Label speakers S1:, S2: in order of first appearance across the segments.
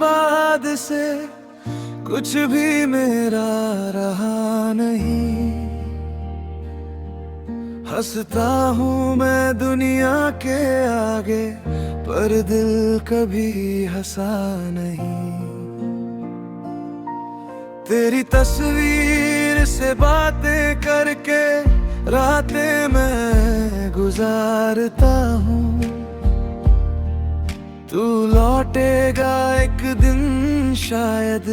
S1: बाद से कुछ भी मेरा रहा नहीं। हंसता हूँ मैं दुनिया के आगे, पर दिल कभी हंसा नहीं। तेरी तस्वीर से बातें करके रातें मैं गुजारता हूँ। तू लौटेगा एक दिन शायद,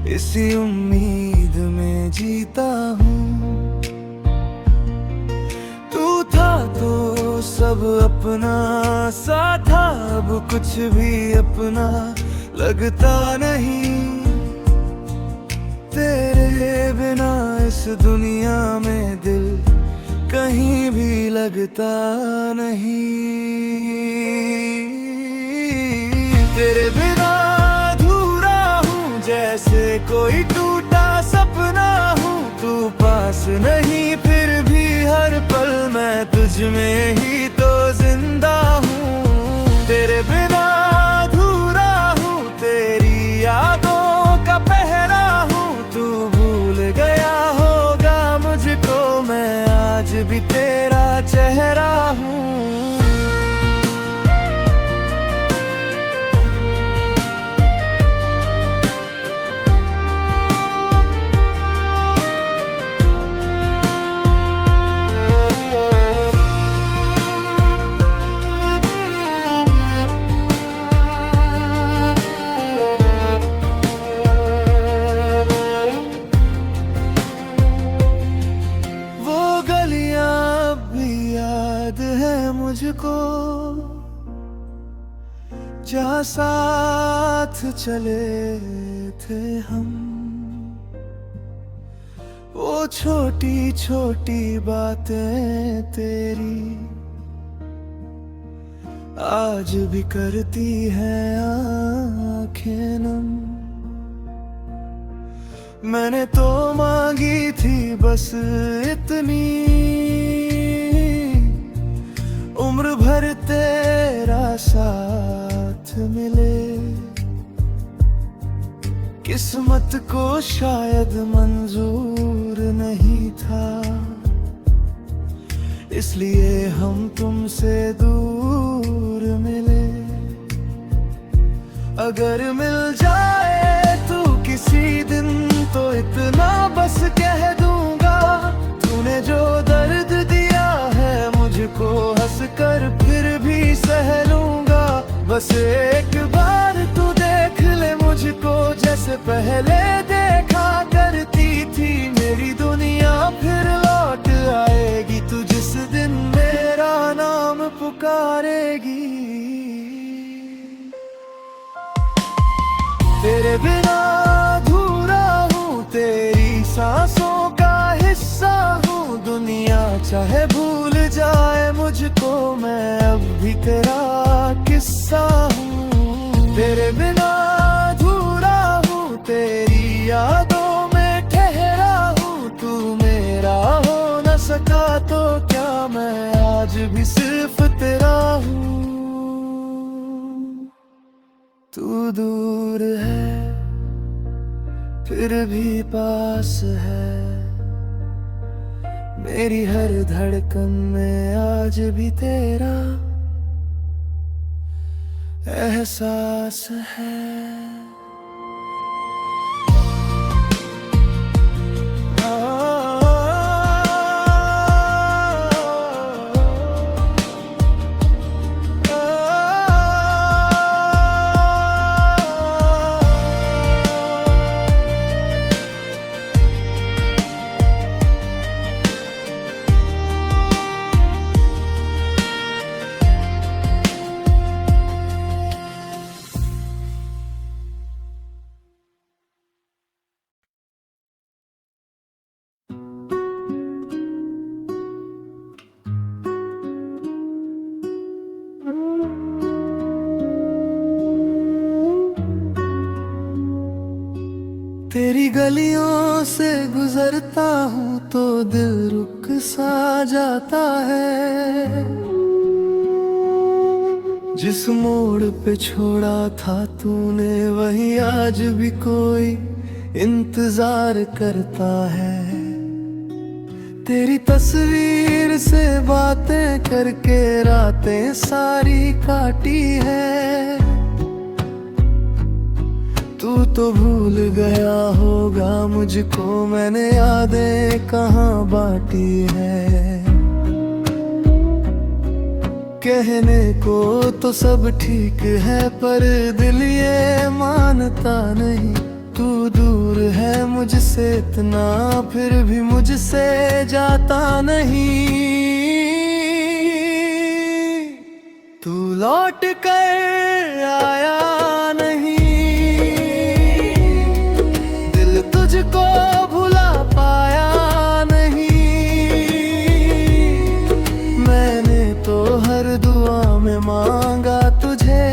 S1: इसी उम्मीद में जीता हूँ। तू था तो सब अपना सा था, अब कुछ भी अपना लगता नहीं। तेरे बिना इस दुनिया में दिल कहीं भी लगता नहीं। तेरे बिना अधूरा हूँ, जैसे कोई टूटा सपना हूँ। तू पास नहीं फिर भी हर पल मैं तुझ में ही तो जिंदा हूँ। तेरे बिना अधूरा हूँ, तेरी यादों का पहरा हूँ। तू भूल गया होगा मुझको, मैं आज भी तेरा चेहरा हूँ। मुझको जहाँ साथ चले थे हम, वो छोटी छोटी बातें तेरी आज भी करती हैं आँखें नम। मैंने तो मांगी थी बस इतनी, उम्र भर तेरा साथ मिले। किस्मत को शायद मंजूर नहीं था, इसलिए हम तुमसे दूर मिले। अगर मिल जाए तू किसी दिन तो इतना बस कह दूंगा, तूने जो दर्द दिया है मुझको हंस कर फिर भी सह लूंगा। बस एक बार तू देख ले मुझको, जैसे पहले देखा करती थी मेरी दुनिया फिर लौट आएगी। तू जिस दिन मेरा नाम पुकारेगी। तेरे बिना अधूरा हूँ, तेरी सांसों का हिस्सा हूँ। दुनिया चाहे भूल जाए मुझको, मैं अब भी तेरा किस्सा हूँ। तेरे बिना अधूरा हूँ, तेरी यादों में ठहरा हूँ। तू मेरा हो न सका तो क्या, मैं आज भी सिर्फ तेरा हूँ। तू दूर है फिर भी पास है, मेरी हर धड़कन में आज भी तेरा एहसास है। तेरी गलियों से गुजरता हूँ तो दिल रुक सा जाता है। जिस मोड़ पे छोड़ा था तूने वही आज भी कोई इंतजार करता है। तेरी तस्वीर से बातें करके रातें सारी काटी है। तू तो भूल गया होगा मुझको, मैंने यादें कहाँ बांटी है। कहने को तो सब ठीक है पर दिल ये मानता नहीं। तू दूर है मुझसे इतना, फिर भी मुझसे जाता नहीं। तू लौट कर आया नहीं, दिल तुझको भुला पाया नहीं। मैंने तो हर दुआ में मांगा तुझे,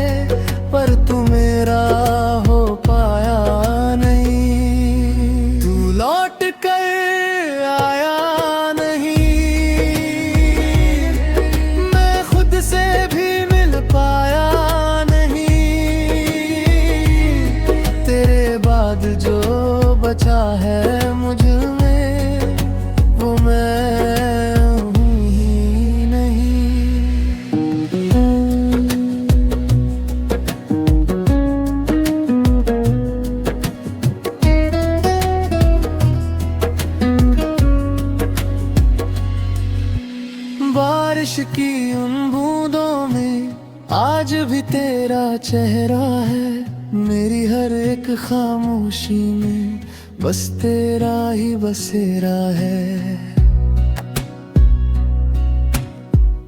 S1: पर तू मेरा हो पाया नहीं। तू लौट कर आया नहीं, मैं खुद से भी मिल पाया नहीं। तेरे बाद जो बचा है मुझ में, वो मैं हूँ ही नहीं। बारिश की उन बूंदों में आज भी तेरा चेहरा है। मेरी हर एक खामोशी में बस तेरा ही बसेरा है।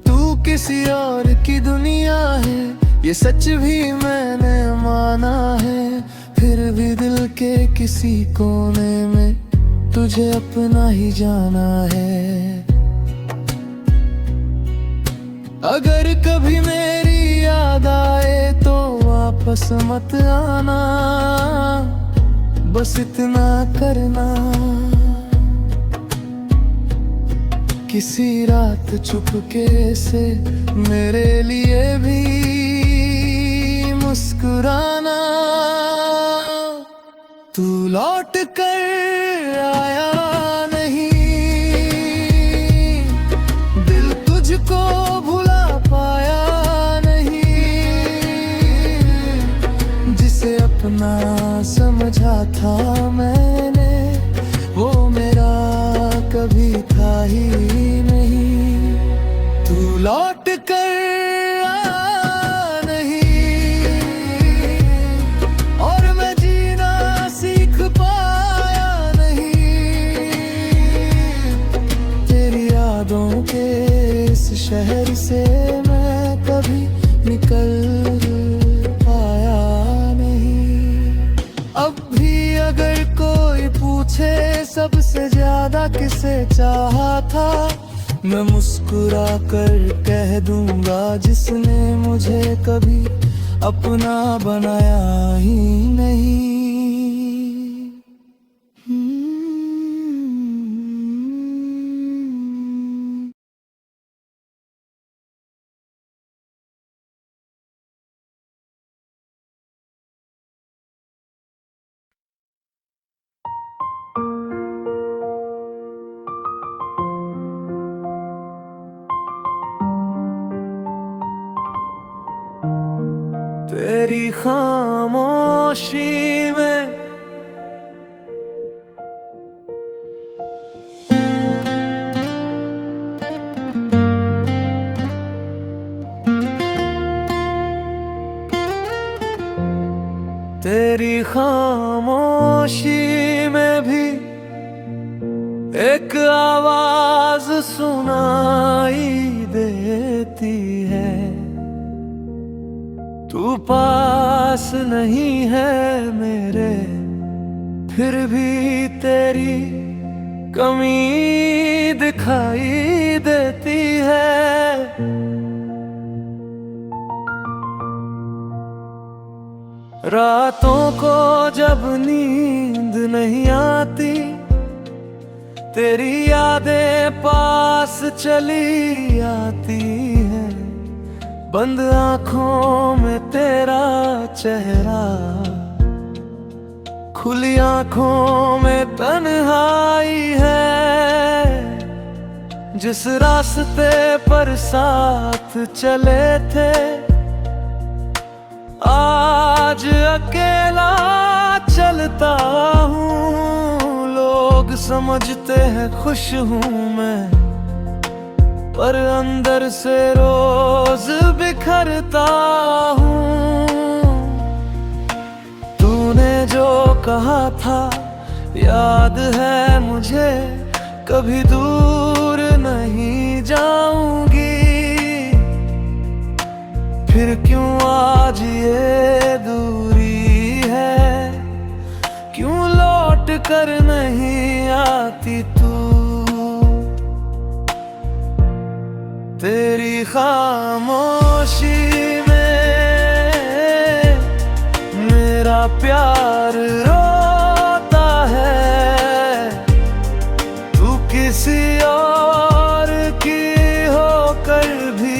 S1: तू किसी और की दुनिया है, ये सच भी मैंने माना है। फिर भी दिल के किसी कोने में तुझे अपना ही जाना है। अगर कभी मेरी याद आए तो वापस मत आना, बस इतना करना। किसी रात चुपके से मेरे लिए भी मुस्कुराना। तू लौट कर आया नहीं, दिल तुझको भुला पाया नहीं। जिसे अपना समझा था मैंने, वो मेरा कभी था ही नहीं। तू लौट कर आया नहीं, और मैं जीना सीख पाया नहीं। तेरी यादों के इस शहर से मैं कभी निकल पाया नहीं। अब भी अगर कोई पूछे सबसे ज्यादा किसे चाहा था, मैं मुस्कुरा कर कह दूंगा जिसने मुझे कभी अपना बनाया ही नहीं। तेरी खामोशी में तेरी खामोशी में भी एक आवाज सुनाई देती है। तू पास नहीं है मेरे, फिर भी तेरी कमी दिखाई देती है। रातों को जब नींद नहीं आती, तेरी यादें पास चली आती हैं। बंद आंखों में तेरा चेहरा, खुली आंखों में तन्हाई है। जिस रास्ते पर साथ चले थे, आज अकेला चलता हूँ। लोग समझते हैं खुश हूँ मैं, पर अंदर से रोज बिखरता हूँ। तूने जो कहा था याद है मुझे, कभी दूर नहीं जाऊंगी। फिर क्यों आज ये दूरी है, क्यों लौट कर नहीं आती तू। तेरी खामोशी में मेरा प्यार रोता है। तू किसी और की होकर भी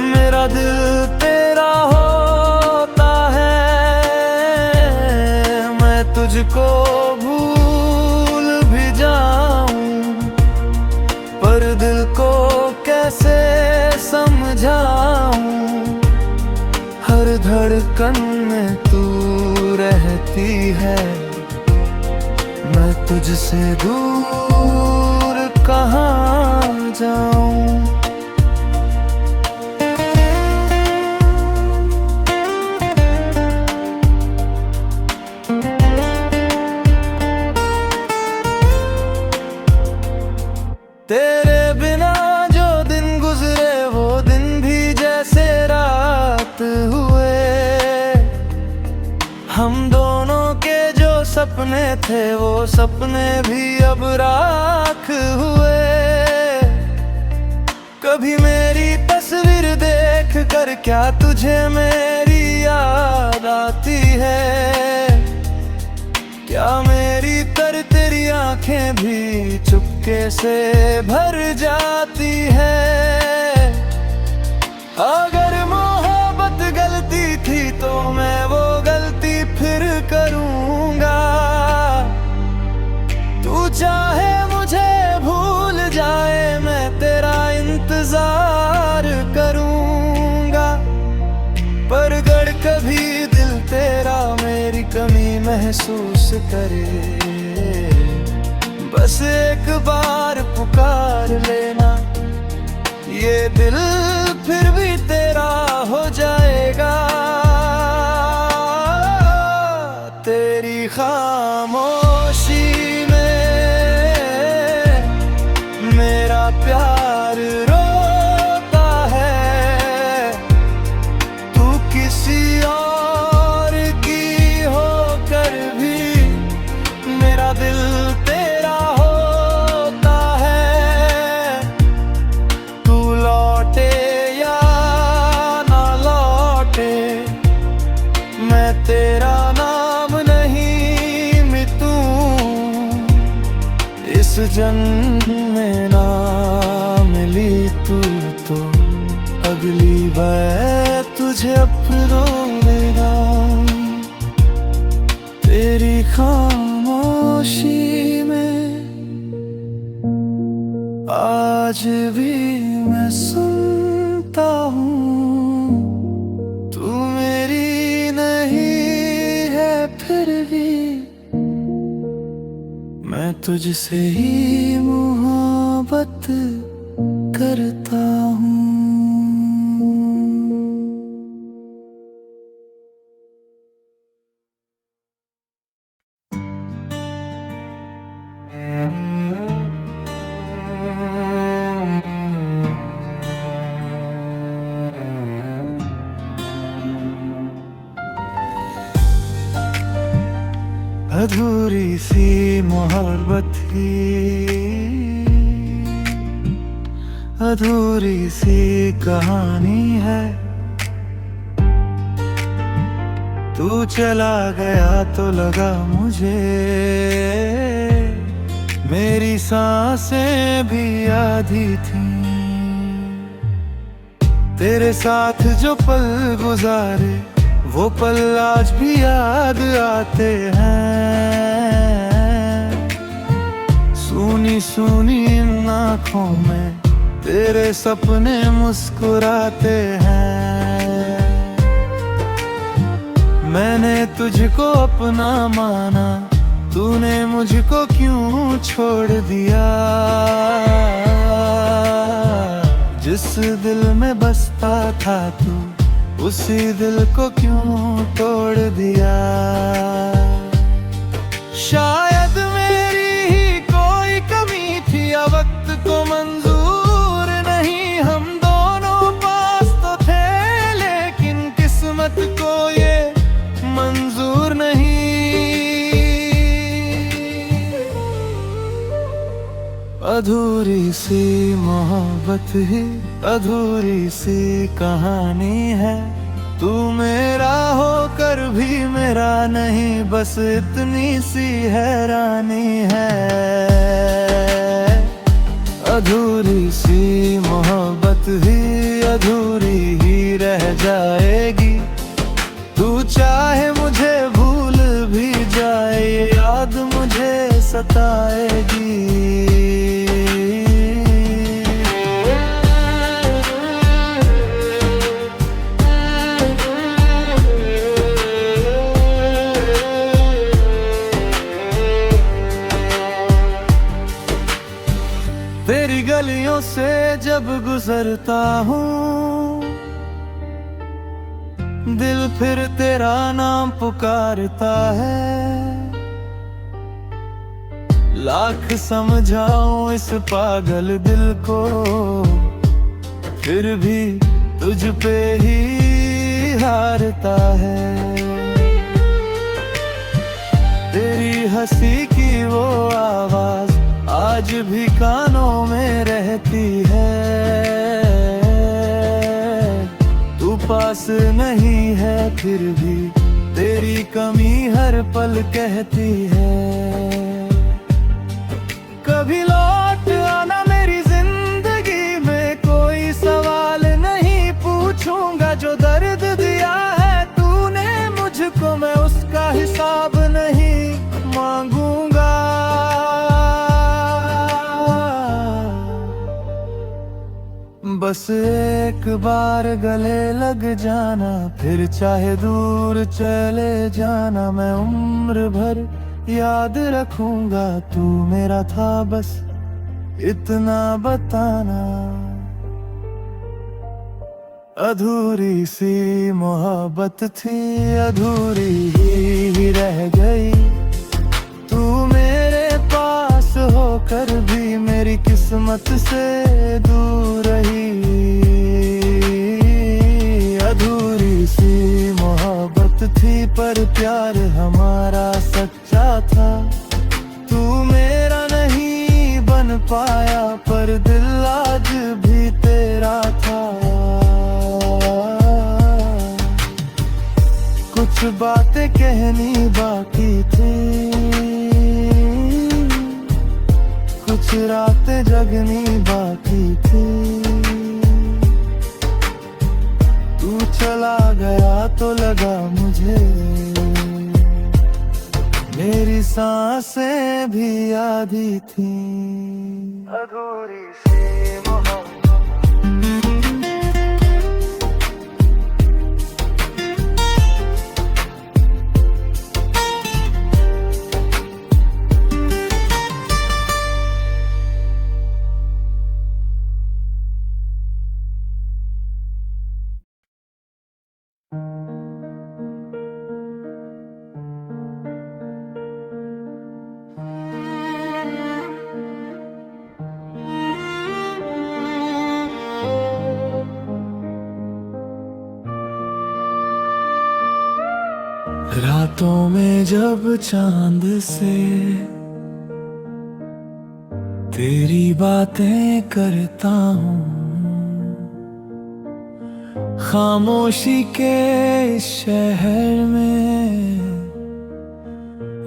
S1: मेरा दिल तेरा होता है। मैं तुझको भूल भी जाऊं, पर दिल को कैसे समझाऊं। हर धड़कन में तू रहती है, मैं तुझसे दूर कहाँ जाऊं। तेरे बिना जो दिन गुजरे वो दिन भी जैसे रात हुए। हम दोनों के जो सपने थे वो सपने भी अब राख हुए। कभी मेरी तस्वीर देख कर क्या तुझे मेरी याद आती है। क्या मेरी तेरी आंखें भी चुपके से भर जाती है। अगर मोहब्बत गलती थी तो मैं वो गलती फिर करूंगा। तू चाहे मुझे भूल जाए, मैं तेरा इंतजार करूंगा। पर अगर कभी दिल तेरा मेरी कमी महसूस करे, बस एक बार पुकार लेना। ये दिल फिर भी तेरा हो जाएगा। तेरी खामोशी में मेरा प्यार रोता है। तू किसी और की होकर भी मेरा दिल तेरा होता है। तू लौटे या ना लौटे, मैं तेरा नाम नहीं मिटूं। इस जन्म में ना मिली तू तो अगली बार तुझे अपना देगा। तेरी खामोशी में आज भी मैं सुनता हूँ। तू मेरी नहीं है फिर भी मैं तुझसे ही मोहब्बत करता हूँ। अधूरी सी मोहब्बत थी, अधूरी सी कहानी है। तू चला गया तो लगा मुझे मेरी सांसें भी आधी थी। तेरे साथ जो पल गुजारे वो पल आज भी याद आते हैं। सूनी सूनी इन आँखों में तेरे सपने मुस्कुराते हैं। मैंने तुझको अपना माना, तूने मुझको क्यों छोड़ दिया। जिस दिल में बसता था तू, उसी दिल को क्यों तोड़ दिया। शायद मेरी ही कोई कमी थी या वक्त को मंजूर नहीं। हम दोनों पास तो थे लेकिन किस्मत को ये मंजूर नहीं। अधूरी सी मोहब्बत ही अधूरी सी कहानी है। तू मेरा होकर भी मेरा नहीं, बस इतनी सी हैरानी है। अधूरी सी मोहब्बत ही अधूरी ही रह जाएगी। तू चाहे मुझे भूल भी जाए, ये याद मुझे सताएगी। तेरी गलियों से जब गुजरता हूँ, दिल फिर तेरा नाम पुकारता है। लाख समझाऊं इस पागल दिल को, फिर भी तुझ पे ही हारता है। तेरी हंसी की वो आवाज आज भी कानों में रहती है। तू पास नहीं है फिर भी तेरी कमी हर पल कहती है। कभी लौट आना मेरी जिंदगी में, कोई सवाल नहीं पूछूंगा। जो दर्द दिया है तूने मुझको, मैं उसका हिसाब नहीं मांगूंगा। बस एक बार गले लग जाना, फिर चाहे दूर चले जाना। मैं उम्र भर याद रखूंगा, तू मेरा था बस इतना बताना। अधूरी सी मोहब्बत थी अधूरी ही रह गई। तू मेरे पास होकर भी मेरी किस्मत से दूर रही। अधूरी सी मोहब्बत थी पर प्यार हमारा सच्चा था। तू मेरा नहीं बन पाया पर दिल आज भी तेरा था। कुछ बातें कहनी बाकी थी, कुछ रातें जगनी बाकी थी। तू चला गया तो लगा मुझे मेरी सांसें भी आधी थी। अधूरी सी मोहब्बत। रातों में जब चांद से तेरी बातें करता हूँ, खामोशी के इस शहर में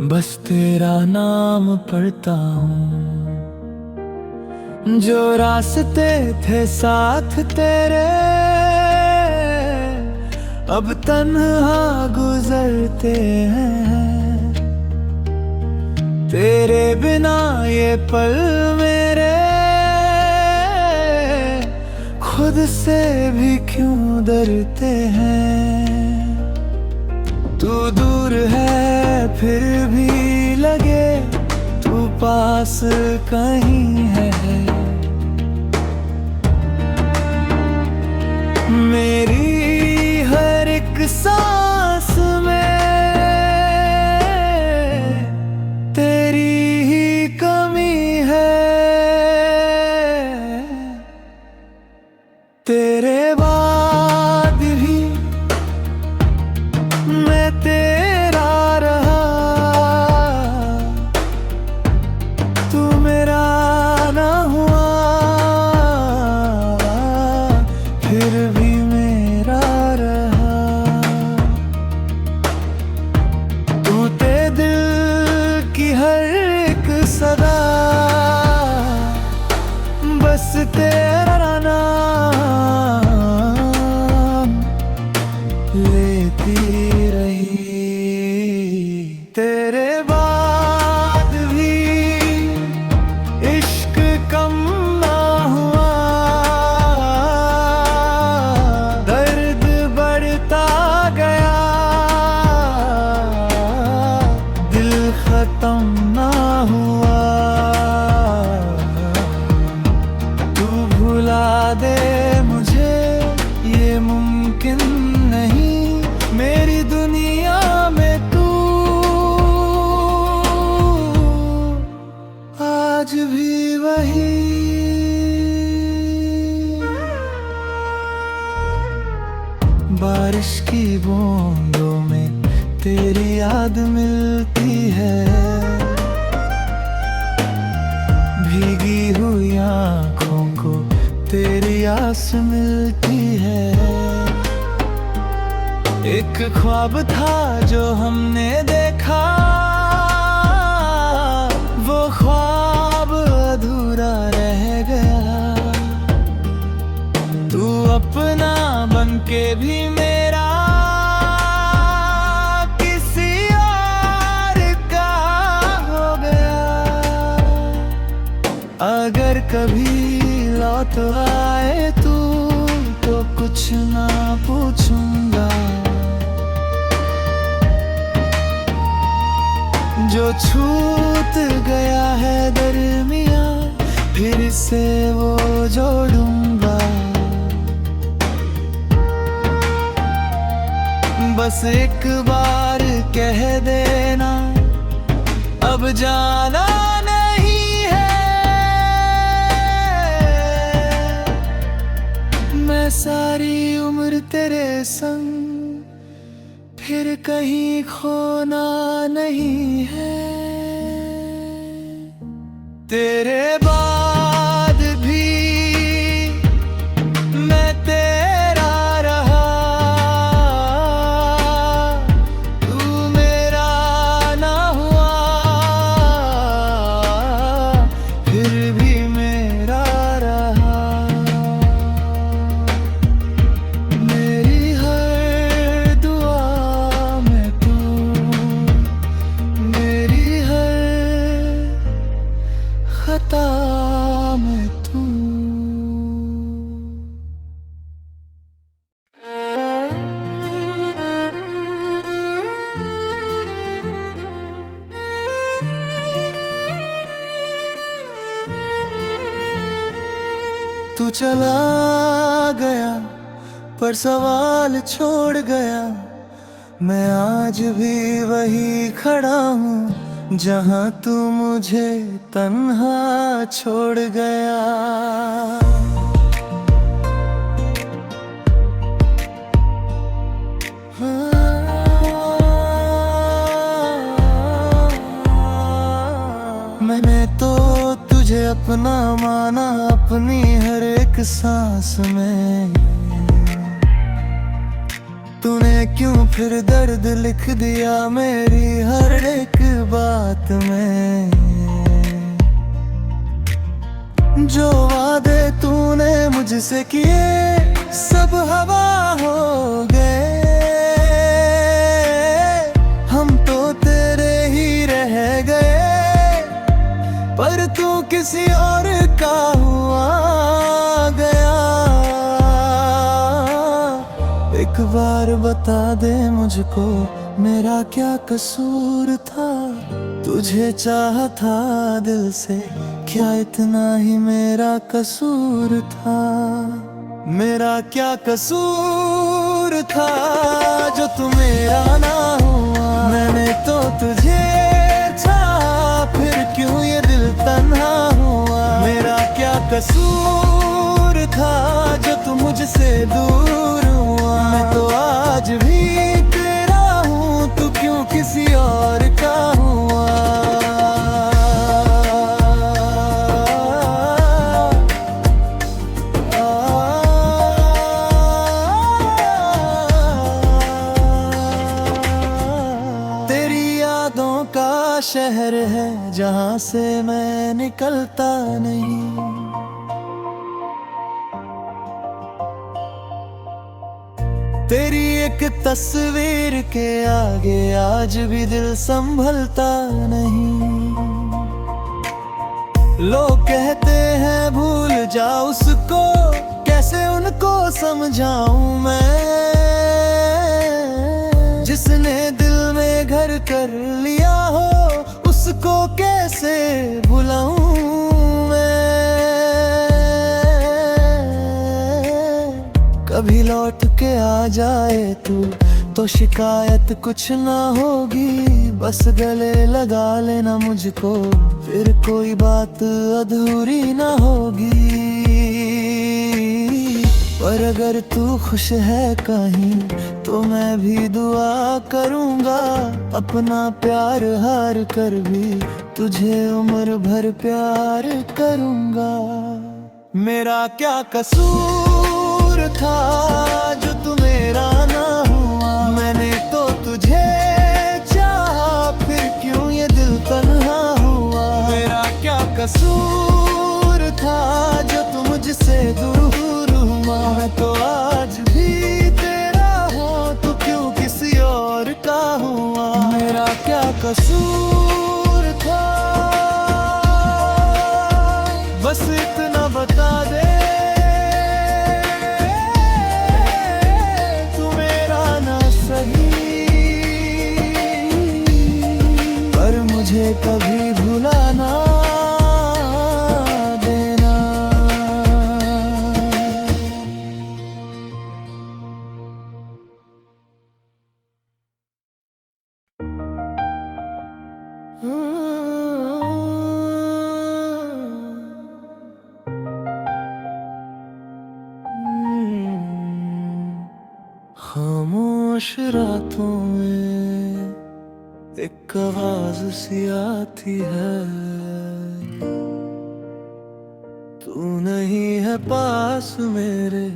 S1: बस तेरा नाम पढ़ता हूँ। जो रास्ते थे साथ तेरे अब तन्हा गुजरते हैं, तेरे बिना ये पल मेरे खुद से भी क्यों डरते हैं। तू दूर है फिर भी लगे तू पास कहीं है। मेरी हर एक सांस में तेरी ही कमी है। तेरे बाद भी मैं तेरा रहा, तू मेरा ना हुआ फिर भी मेरा रहा। तू ते दिल की हर एक सदा बस तेरा नाम लेती रही। तेरे बाद भी इश्क कम ना हुआ, दर्द बढ़ता गया, दिल खत्म ना हुआ। तू भुला दे मुझे ये मुमकिन नहीं, मेरी दुनिया में तू आज भी वही। बारिश की बूंदों में तेरी याद मिलती है, भीगी हुई आँखों को तेरी आस मिलती है। एक ख्वाब था जो हमने देखा, वो ख्वाब अधूरा रह गया। तू अपना बनके भी मेरा किसी और का हो गया। अगर कभी लौट आए तू तो कुछ ना पूछूंगा, जो छूट गया है दरमिया फिर से वो जोड़ूंगा। बस एक बार कह देना अब जाना नहीं है। मैं सारी उम्र तेरे संग फिर कहीं खोना नहीं है। तेरे बाद भी मैं तेरा रहा, तू मेरा ना हुआ फिर भी मेरा रहा। मेरी हर दुआ में तू, मेरी हर खता में तू। तू चला गया पर सवाल छोड़ गया, मैं आज भी वही खड़ा हूँ जहाँ तू मुझे तन्हा छोड़ गया। मैंने तो तुझे अपना माना अपनी हर एक सांस में, तूने क्यों फिर दर्द लिख दिया मेरी हर एक बात में। जो वादे तूने मुझसे किए सब हवा हो गए, किसी और का हुआ गया। एक बार बता दे मुझको मेरा क्या कसूर था, तुझे चाहा था दिल से, क्या इतना ही मेरा कसूर था। मेरा क्या कसूर था जो तू मेरा ना हुआ। मैंने तो तुझे चाहा, फिर क्यों ये दिल तन्हा हुआ। मेरा क्या कसूर था जो तू मुझसे दूर हुआ। मैं तो आज भी तेरा हूँ, तू क्यों किसी और का हुआ। शहर है जहाँ से मैं निकलता नहीं। तेरी एक तस्वीर के आगे आज भी दिल संभलता नहीं। लोग कहते हैं भूल जा उसको, कैसे उनको समझाऊं मैं, जिसने दिल में घर कर लिया हो उसको कैसे भुलाऊं मैं। कभी लौट के आ जाए तू तो शिकायत कुछ ना होगी, बस गले लगा लेना मुझको, फिर कोई बात अधूरी ना होगी। पर अगर तू खुश है कहीं तो मैं भी दुआ करूंगा, अपना प्यार हार कर भी तुझे उम्र भर प्यार करूंगा। मेरा क्या कसूर था जो तू मेरा ना हुआ। मैंने तो तुझे चाहा, फिर क्यों ये दिल तन्हा हुआ। मेरा क्या कसूर था जो तू मुझसे दूर हुआ। मैं तो आज भी तेरा हूँ, तू क्यों किसी और का हुआ। मेरा क्या कसूर था, बस इतना बता दे, तू मेरा ना सही, पर मुझे कभी भुलाना देना। खामोश रातों में एक आवाज सी आती है, तू नहीं है पास मेरे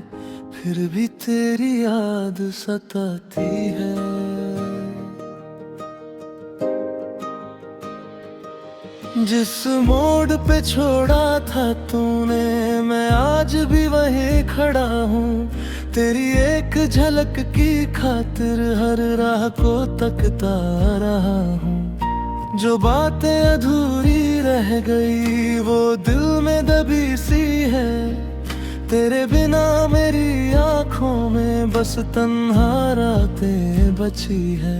S1: फिर भी तेरी याद सताती है। जिस मोड़ पे छोड़ा था तूने मैं आज भी वहीं खड़ा हूँ, तेरी एक झलक की खातिर हर राह को तकता रहा हूँ। जो बातें अधूरी रह गई वो दिल में दबी सी है, तेरे बिना मेरी आँखों में बस तन्हा रातें बची है।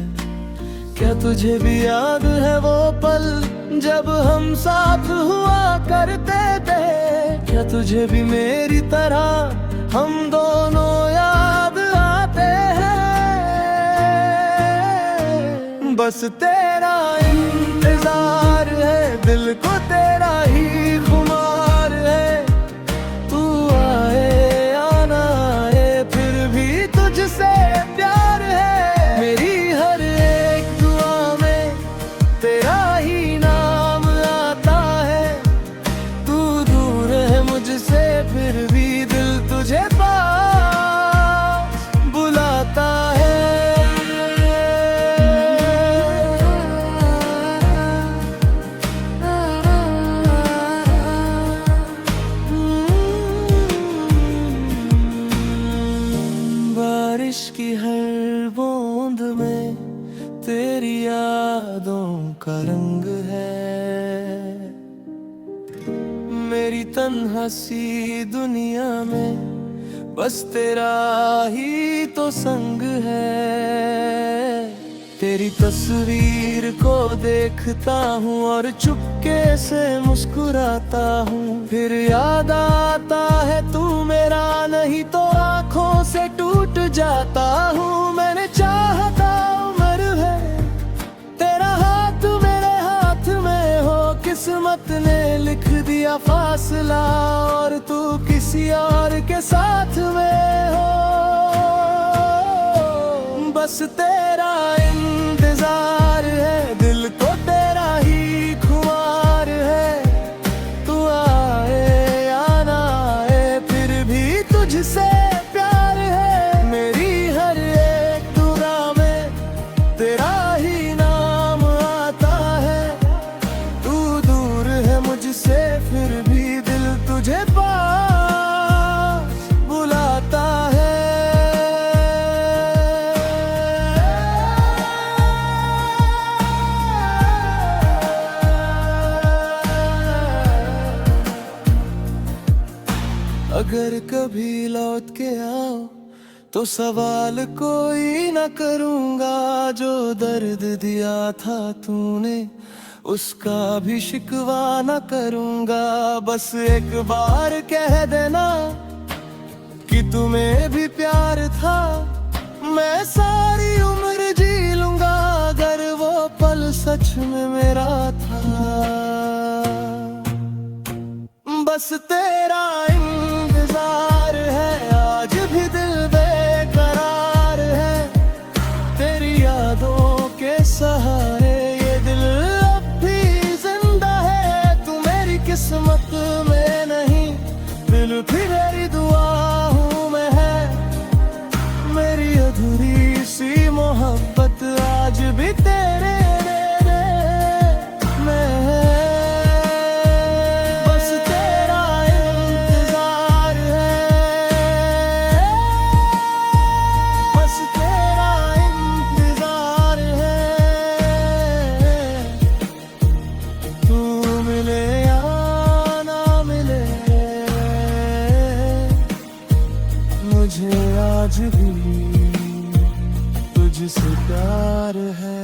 S1: क्या तुझे भी याद है वो पल जब हम साथ हुआ करते थे। क्या तुझे भी मेरी तरह हम दोनों याद आते हैं। बस तेरा इंतजार है, दिल को तेरा ही खुमार है। तू आए या ना आए फिर भी तुझसे प्यार है। मेरी हर एक दुआ में तेरा ही नाम आता है। तू दूर है मुझसे फिर भी दिल तुझे पास बुलाता है। बारिश की हर बूंद में तेरी यादों का रंग है। मेरी तन्हा सी दुनिया में बस तेरा ही तो संग है। तेरी तस्वीर को देखता हूँ और चुपके से मुस्कुराता हूँ, फिर याद आता है तू मेरा नहीं तो आँखों से टूट जाता हूँ। मैंने चाहता उम्र है तेरा हाथ मेरे हाथ में हो, किस्मत ने लिख दिया फासला और तू किसी और के साथ में हो। बस तेरा इंतजार है, दिल को तेरा ही खुमार है। तू आए या ना आए फिर भी तुझसे प्यार है। मेरी हर एक दुआ में तेरा ही नाम आता है। तू दूर है मुझसे फिर भी दिल तुझे पास बुलाता है। अगर कभी लौट के आओ तो सवाल कोई न करूँगा, जो दर्द दिया था तूने उसका भी शिकवा न करूँगा। बस एक बार कह देना कि तुम्हें भी प्यार था, मैं सारी उम्र जी लूँगा अगर वो पल सच में मेरा था। बस तेरा इंतजार है, आज भी दिल बेकरार है। तेरी यादों के सहारे ये दिल अब भी जिंदा है। तू मेरी किस्मत में नहीं दिल भी मेरी दुआओं में है। मेरी अधूरी सी मोहब्बत आज भी तेरे में है। मुझे आज भी तुझसे प्यार है।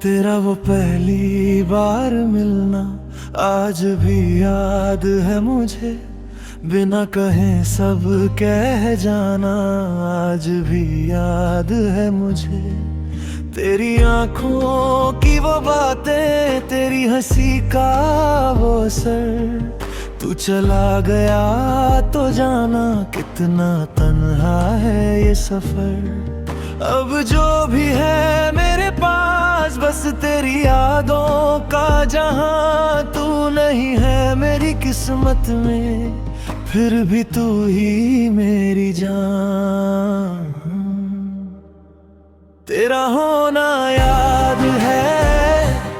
S1: तेरा वो पहली बार मिलना आज भी याद है मुझे, बिना कहे सब कह जाना आज भी याद है मुझे। तेरी आँखों की वो बातें, तेरी हंसी का वो असर, तू चला गया तो जाना कितना तन्हा है ये सफर। अब जो भी है मेरे पास बस तेरी यादों का जहां, तू नहीं है मेरी किस्मत में फिर भी तू ही मेरी जान। तेरा होना याद है,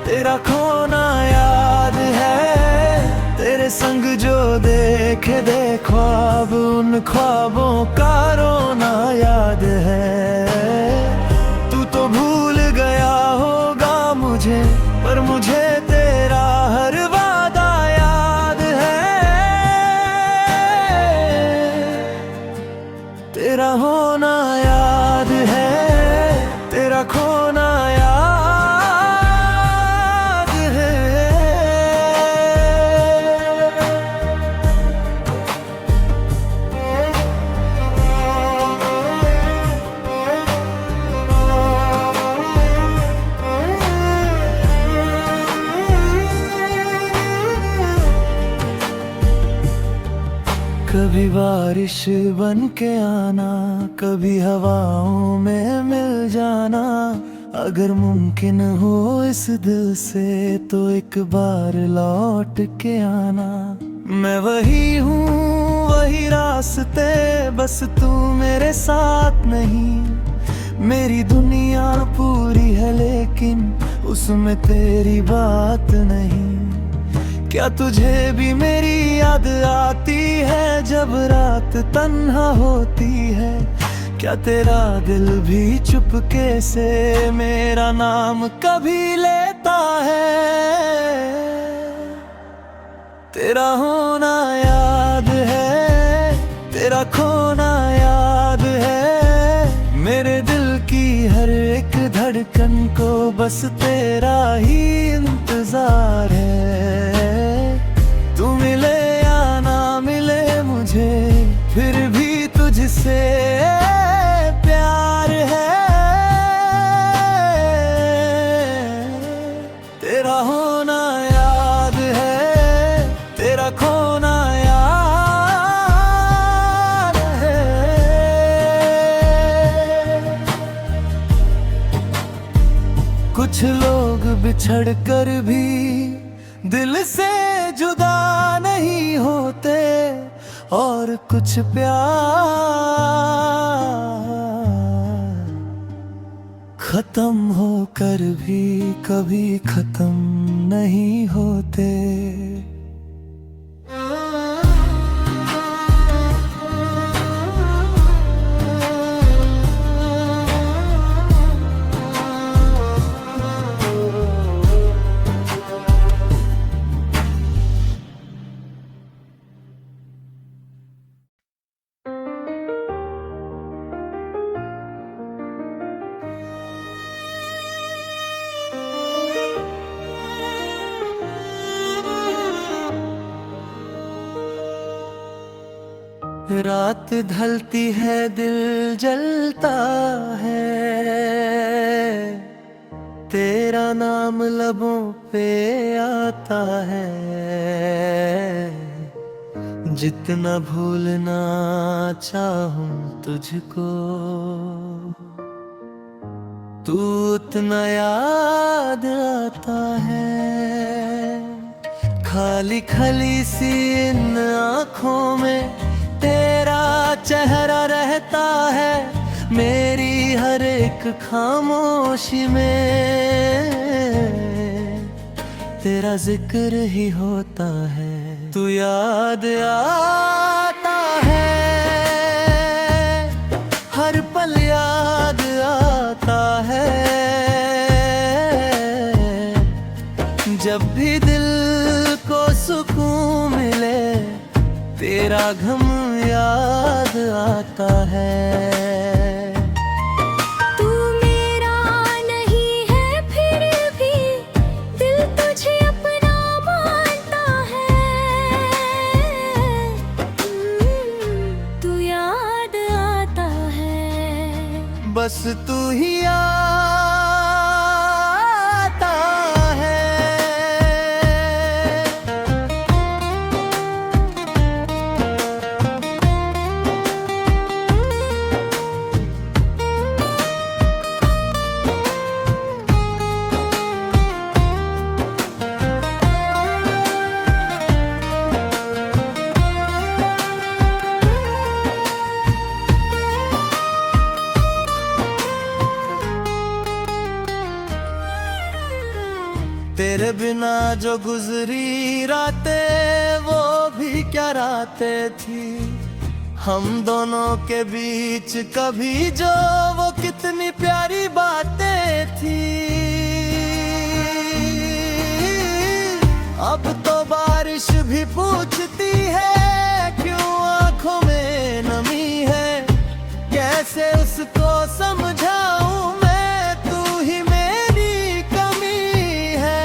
S1: तेरा खोना याद है, तेरे संग जो देखे दे ख्वाब उन ख्वाबों का रोना याद है। तू तो भूल गया होगा मुझे पर मुझे तेरा हर वादा याद है। तेरा होना याद है, तेरा खोना याद है। कभी बारिश बन के आना, कभी हवाओं में मिल जाना, अगर मुमकिन हो इस दिल से तो एक बार लौट के आना। मैं वही हूँ वही रास्ते, बस तू मेरे साथ नहीं, मेरी दुनिया पूरी है लेकिन उसमें तेरी बात नहीं। क्या तुझे भी मेरी याद आती है जब रात तन्हा होती है? क्या तेरा दिल भी चुपके से मेरा नाम कभी लेता है? तेरा होना याद है, तेरा खोना याद है। मेरे दिल की हर एक धड़कन को बस तेरा ही इंतजार है। तू मिले या ना मिले मुझे, फिर भी तुझसे प्यार है। तेरा होना याद है, तेरा खोना याद है। कुछ लोग बिछड़ कर भी दिल से जुदा नहीं होते, और कुछ प्यार खत्म होकर भी कभी खत्म नहीं होते। रात ढलती है दिल जलता है, तेरा नाम लबों पे आता है। जितना भूलना चाहूं तुझको, तू उतना याद आता है। खाली खाली सी इन आँखों में तेरा चेहरा रहता है, मेरी हर एक खामोशी में तेरा जिक्र ही होता है। तू याद आता है, हर पल याद आता है। जब भी दिल को सुकून मिले, तेरा गम याद आता है।
S2: तू मेरा नहीं है फिर भी दिल तुझे अपना मानता है। तू याद आता है,
S1: बस तू ही आता है। तेरे बिना जो गुजरी रातें वो भी क्या रातें थी। हम दोनों के बीच कभी जो वो कितनी प्यारी बातें थी। अब तो बारिश भी पूछती है क्यों आंखों में नमी है। कैसे उसको समझाऊं मैं, तू ही मेरी कमी है।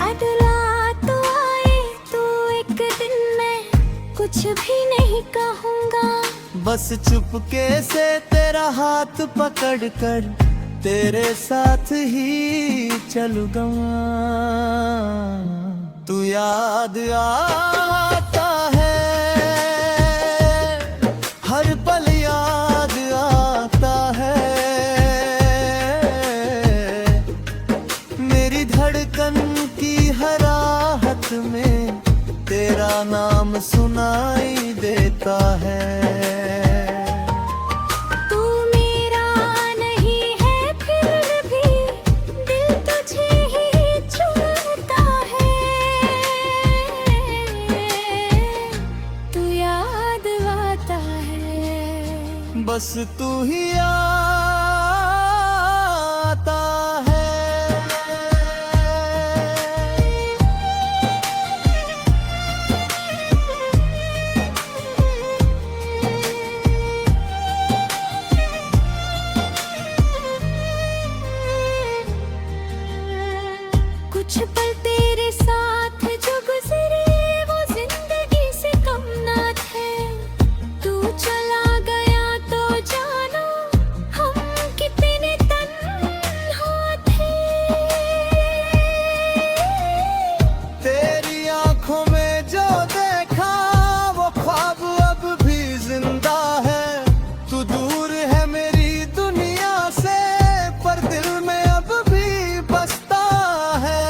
S2: अदला तो आए तो एक दिन मैं कुछ भी नहीं कहूँगा।
S1: बस चुपके से तेरा हाथ पकड़ कर तेरे साथ ही चलूँगा। तू याद आता है, हर पल याद आता है। मेरी धड़कन की हर आहट में तेरा नाम सुनाई देता है। तू ही आता है।
S2: कुछ पल तेरे साथ जो गुजरे वो जिंदगी से कम ना थे। तू चला गया तो जाना हम कितने तन्हा थे।
S1: तेरी आंखों में जो देखा वो ख्वाब अब भी जिंदा है। तू दूर है मेरी दुनिया से पर दिल में अब भी बसता है।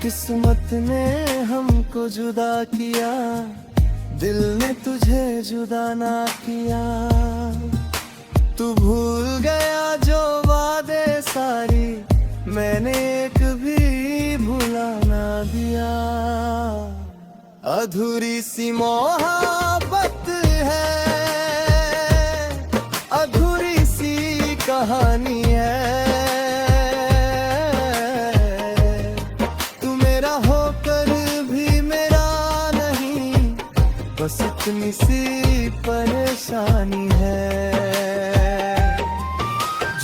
S1: किस्मत ने हमको जुदा किया, दिल ने तुझे जुदा ना किया। तू भूल गया जो वादे सारी मैंने एक भी भुला ना दिया। अधूरी सी मोहब्बत है, अधूरी सी कहानी है। तू मेरा होकर भी मेरा नहीं, बस इतनी सी परेशानी है।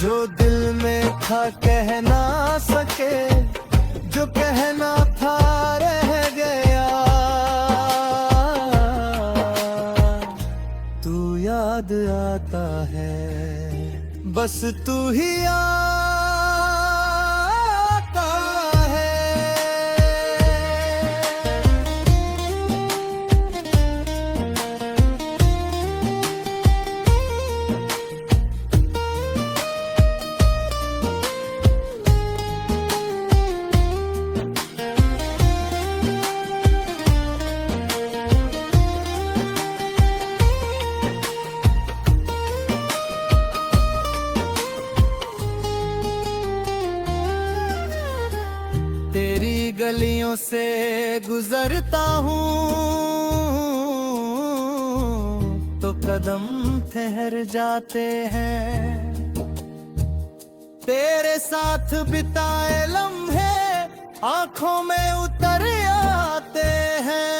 S1: जो दिल में था कह ना सके, जो कहना था रह गया। तू याद आता है, बस तू ही आता है। तेरी गलियों से गुजरता हूँ तो कदम ठहर जाते हैं। तेरे साथ बिताए लम्हे आंखों में उतर आते हैं।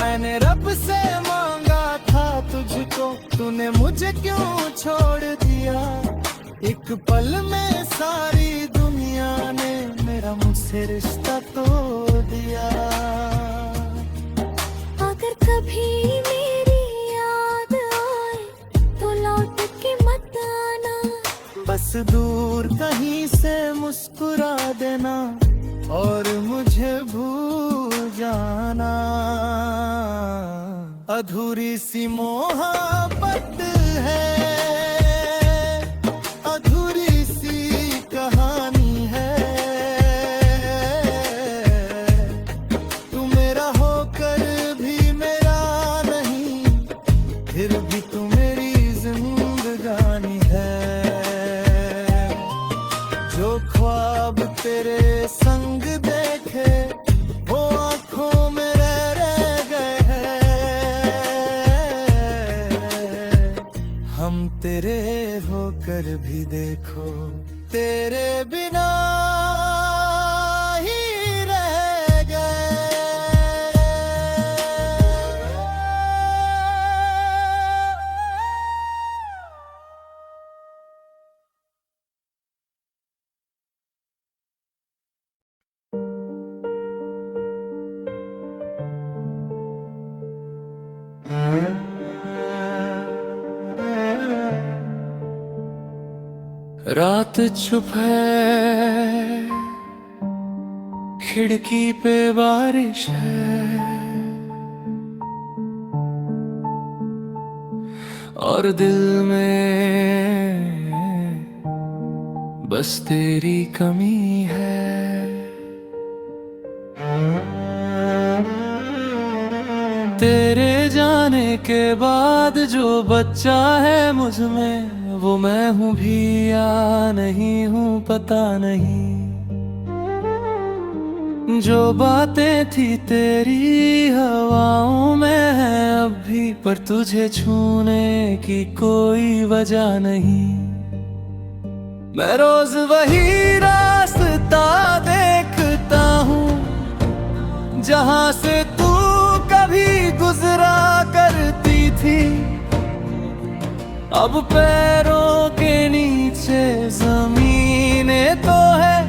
S1: मैंने रब से मांगा था तुझको, तूने मुझे क्यों छोड़ दिया। एक पल में सारी दुनिया ने मेरा मुझसे रिश्ता तोड़ दिया।
S2: अगर कभी मेरी याद आए तो लौट के मत आना।
S1: बस दूर कहीं से मुस्कुरा देना और मुझे भूल जाना। अधूरी सी मोहब्बत है, अधूरी सी कहानी है। तू मेरा होकर भी मेरा नहीं, फिर भी तू मेरी जिंदगानी है। जो ख्वाब तेरे संग देखे वो आंखों में रह गए हैं। हम तेरे होकर भी देखो तेरे बिना ही रह गए। रात चुप है, खिड़की पे बारिश है और दिल में बस तेरी कमी है। तेरे जाने के बाद जो बच्चा है मुझ में, वो मैं हूँ भी या नहीं हूँ पता नहीं। जो बातें थी तेरी हवाओं में है अब भी, पर तुझे छूने की कोई वजह नहीं। मैं रोज वही रास्ता देखता हूँ जहाँ से तू कभी गुजरा करती थी। अब पैरों के नीचे जमीनें तो है,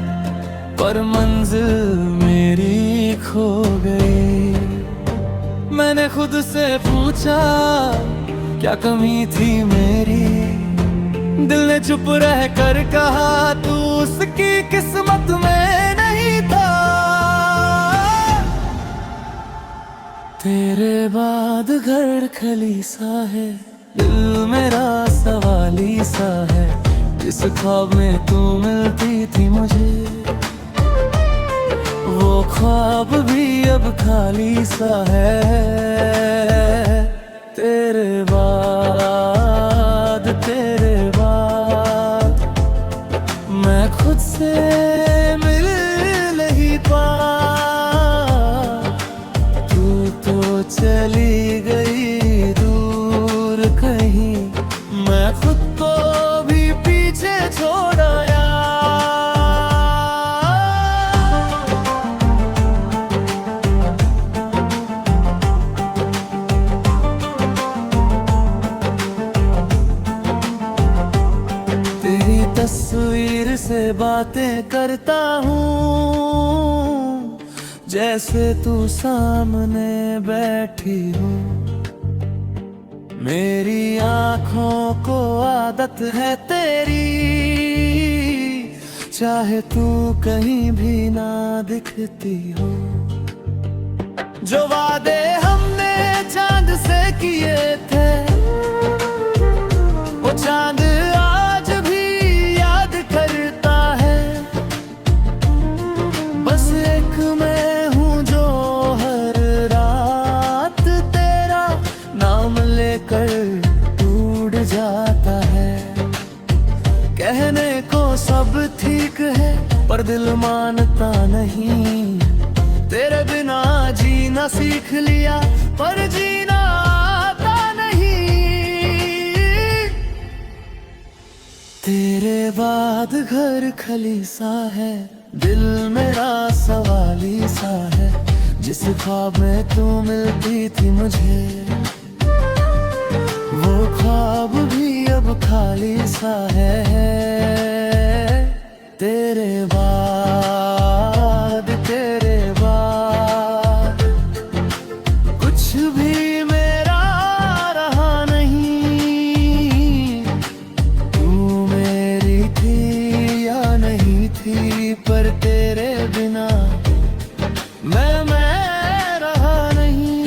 S1: पर मंजिल मेरी खो गई। मैंने खुद से पूछा क्या कमी थी मेरी, दिल ने चुप रह कर कहा तू उसकी किस्मत में नहीं था। तेरे बाद घर खली सा है, दिल मेरा सवाली सा है। जिस ख्वाब में तू मिलती थी मुझे, वो ख्वाब भी अब खाली सा है। तेरे बाद मैं खुद से मिल नहीं पाया। तू तो चली गई दूर कहीं, मैं खुद को भी पीछे छोड़ आया। तेरी तस्वीर से बातें करता हूँ, जैसे तू सामने बैठी हो। मेरी आँखों को आदत है तेरी, चाहे तू कहीं भी ना दिखती हो। जो वादे हमने चांद से किए थे, वो चांद आज भी याद करता है। बस एक मैं हूँ जो हर रात तेरा नाम लेकर टूट जाता है। कहने को सब ठीक है, पर दिल मानता नहीं। तेरे बिना जीना सीख लिया, पर जीना आता नहीं। तेरे बाद घर खली सा है, दिल मेरा सवाली सा है। जिस ख्वाब में तू मिलती थी मुझे, वो ख्वाब भी अब खाली सा है। तेरे बाद कुछ भी मेरा रहा नहीं। तू मेरी थी या नहीं थी, पर तेरे बिना मैं रहा नहीं।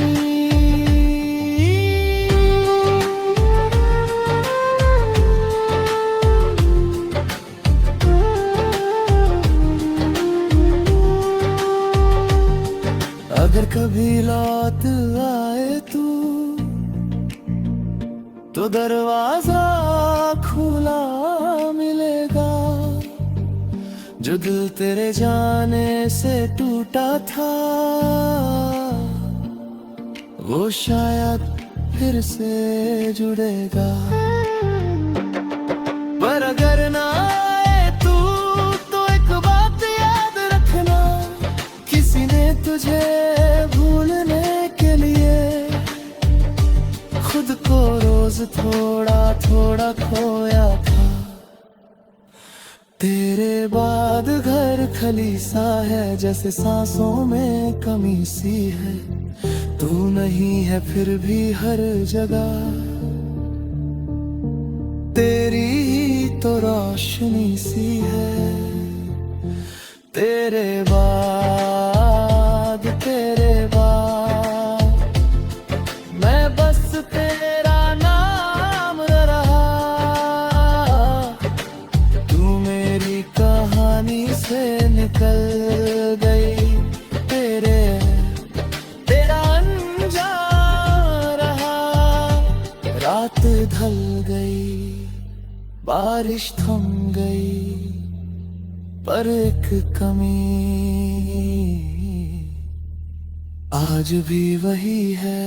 S1: अगर कभी लौट आए तू, तो दरवाजा खुला मिलेगा। जो दिल तेरे जाने से टूटा था, वो शायद फिर से जुड़ेगा। पर अगर ना आए तू, तो एक बात याद रखना, किसी ने तुझे भूलने के लिए खुद को रोज थोड़ा थोड़ा खोया था। तेरे बाद घर खली सा है, जैसे सांसों में कमी सी है। तू नहीं है फिर भी हर जगह, तेरी ही तो रोशनी सी है। तेरे बाद मैं बस तेरा नाम रहा। तू मेरी कहानी से निकल गई, तेरा अनजान रहा। रात ढल गई, बारिश थम गई, पर एक कमी आज भी वही है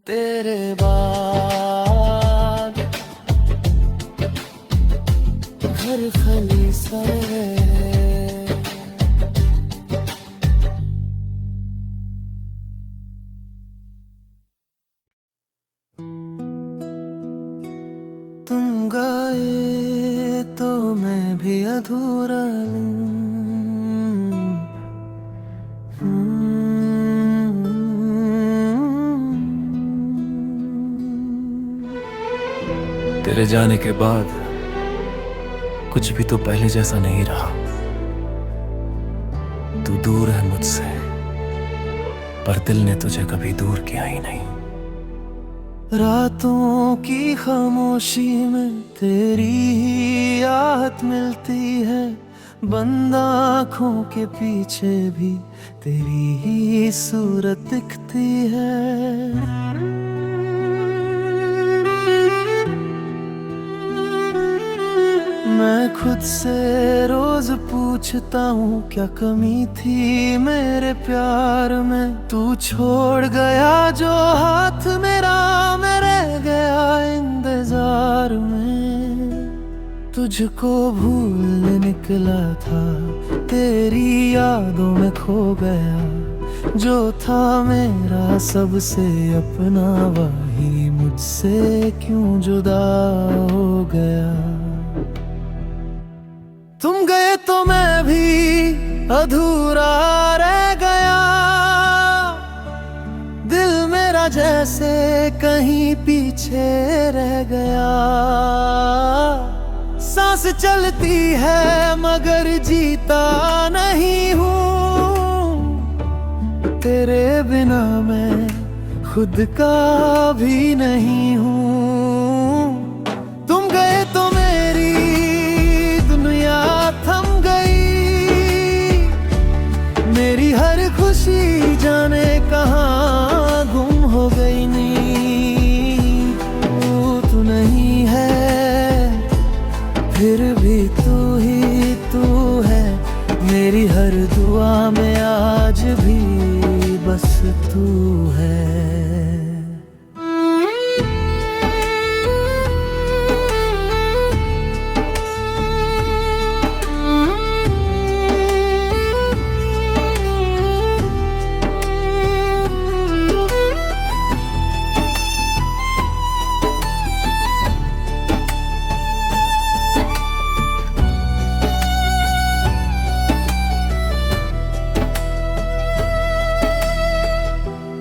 S1: तेरे बाद घर खाली सा है। तुम गाए तो मैं भी अधूरा लूं। तेरे जाने के बाद कुछ भी तो पहले जैसा नहीं रहा। तू दूर है मुझसे, पर दिल ने तुझे कभी दूर किया ही नहीं। रातों की खामोशी में तेरी ही आहट मिलती है। बंद आँखों के पीछे भी तेरी ही सूरत दिखती है। मैं खुद से रोज पूछता हूँ क्या कमी थी मेरे प्यार में। तू छोड़ गया जो हाथ मेरा, मैं रह गया इंतजार में। तुझको भूल निकला था, तेरी यादों में खो गया। जो था मेरा सबसे अपना, वही मुझसे क्यों जुदा हो गया। तुम गए तो मैं भी अधूरा रह गया। दिल मेरा जैसे कहीं पीछे रह गया। सांस चलती है मगर जीता नहीं हूँ। तेरे बिना मैं खुद का भी नहीं हूँ। तुम गए तो मेरी दुनिया थम गई। मेरी हर खुशी जाने कहाँ गुम हो गई। नींद तू नहीं है, फिर भी तू ही तू है। मेरी हर दुआ में आज भी बस तू है।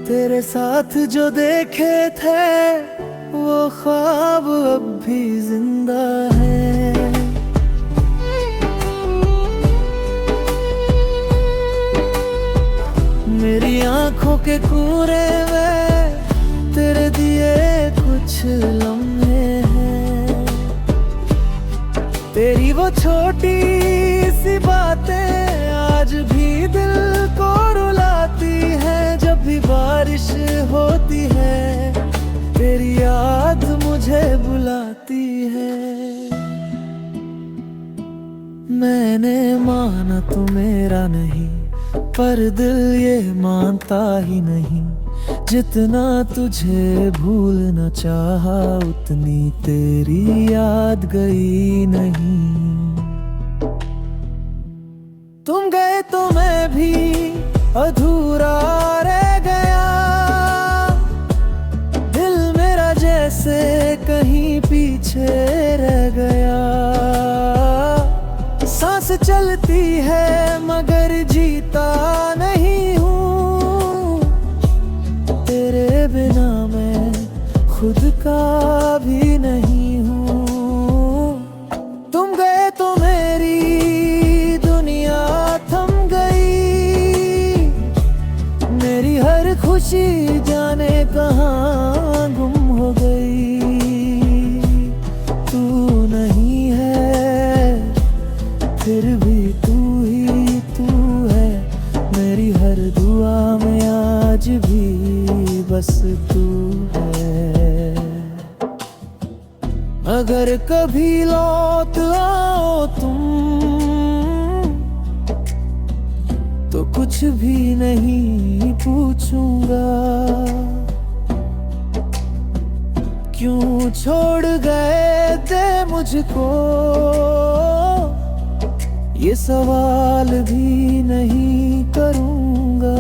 S1: तेरे साथ जो देखे थे वो ख्वाब अब भी जिंदा है। मेरी आंखों के कोरे में तेरे दिए कुछ लम्हे हैं। तेरी वो छोटी सी बातें आज भी दिल को रुलाती है। जब भी बारिश होती है तेरी याद मुझे बुलाती है। मैंने माना तू मेरा नहीं, पर दिल ये मानता ही नहीं। जितना तुझे भूलना चाहा उतनी तेरी याद गई नहीं। तुम गए तो मैं भी अधूरा रह गया। दिल मेरा जैसे कहीं पीछे रह गया। सांस चलती है मगर जीता नहीं हूँ। तेरे बिना मैं खुद का भी नहीं हूँ। तुम गए तो मेरी दुनिया थम गई। मेरी हर खुशी जाने कहाँ गुम हो गई। तू नहीं है, फिर भी तू ही तू है। मेरी हर दुआ में आज भी बस तू है। अगर कभी लौट आओ तुम तो कुछ कुछ भी नहीं पूछूंगा। क्यों छोड़ गए थे मुझको, ये सवाल भी नहीं करूंगा।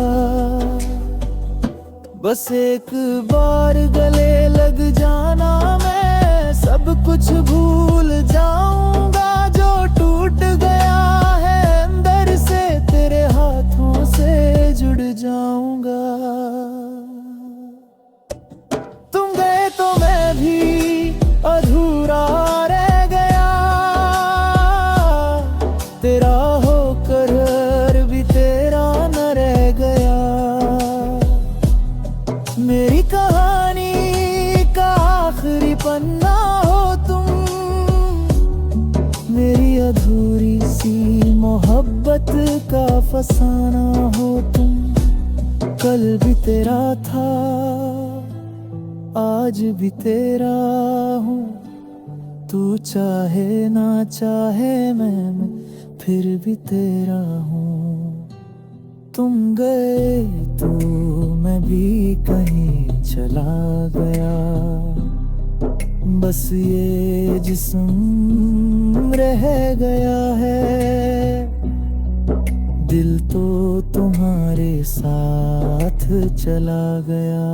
S1: बस एक बार गले लग जाना, मैं सब कुछ भूल जाऊंगा। जो टूट गया है अंदर से, तेरे हाथों से जुड़ जाऊंगा। तुम गए तो मैं भी अधूरा रह गया, तेरा होकर भी तेरा न रह गया। मेरी कहानी का आखिरी पन्ना हो तुम, मेरी अधूरी सी मोहब्बत का फसाना हो तुम। कल भी तेरा था, आज भी तेरा हूँ। तू चाहे ना चाहे मैं फिर भी तेरा हूँ। तुम गए तो मैं भी कहीं चला गया, बस ये जिस्म रह गया है। दिल तो तुम्हारे साथ चला गया।